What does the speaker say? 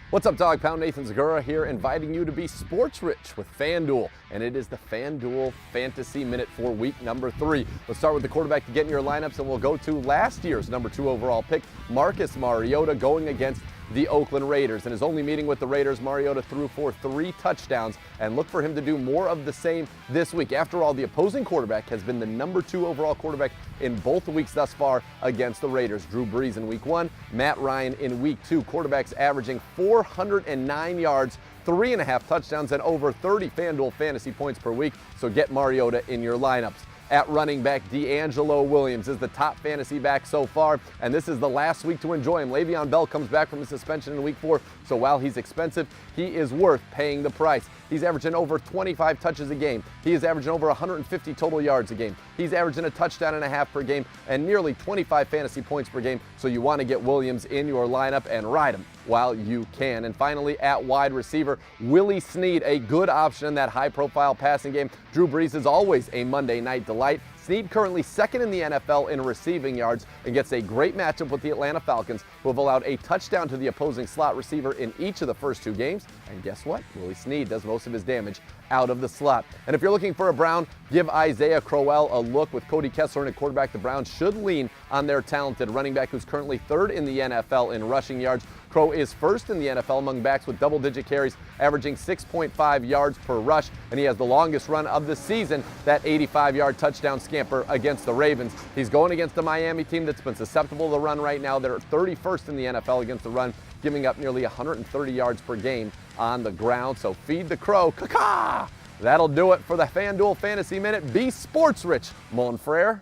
What's up, Dog Pound? Nathan Zegura here, inviting you to be sports rich with FanDuel. And it is the FanDuel Fantasy Minute for week number 3. Let's start with the quarterback to get in your lineups, and we'll go to last year's number 2 overall pick, Marcus Mariota, going against the Oakland Raiders. In his only meeting with the Raiders, Mariota threw for 3 touchdowns, and look for him to do more of the same this week. After all, the opposing quarterback has been the number 2 overall quarterback in both weeks thus far against the Raiders. Drew Brees in week 1, Matt Ryan in week 2. Quarterbacks averaging 409 yards, 3.5 touchdowns, and over 30 FanDuel fantasy points per week. So get Mariota in your lineups. At running back, D'Angelo Williams is the top fantasy back so far, and this is the last week to enjoy him. Le'Veon Bell comes back from his suspension in week 4, so while he's expensive, he is worth paying the price. He's averaging over 25 touches a game. He is averaging over 150 total yards a game. He's averaging a touchdown and a half per game and nearly 25 fantasy points per game, so you want to get Williams in your lineup and ride him while you can. And finally, at wide receiver, Willie Snead, a good option in that high-profile passing game. Drew Brees is always a Monday night delight. Snead currently 2nd in the NFL in receiving yards and gets a great matchup with the Atlanta Falcons, who have allowed a touchdown to the opposing slot receiver in each of the first 2 games. And guess what? Willie Snead does most of his damage out of the slot. And if you're looking for a Brown, give Isaiah Crowell a look. With Cody Kessler in at quarterback, the Browns should lean on their talented running back, who's currently 3rd in the NFL in rushing yards. Crow is 1st in the NFL among backs with double-digit carries, averaging 6.5 yards per rush, and he has the longest run of the season, that 85-yard touchdown scamper against the Ravens. He's going against the Miami team that's been susceptible to the run right now. They're 31st in the NFL against the run, giving up nearly 130 yards per game on the ground. So feed the Crow. Caw-caw! That'll do it for the FanDuel Fantasy Minute. Be sports rich, mon frere.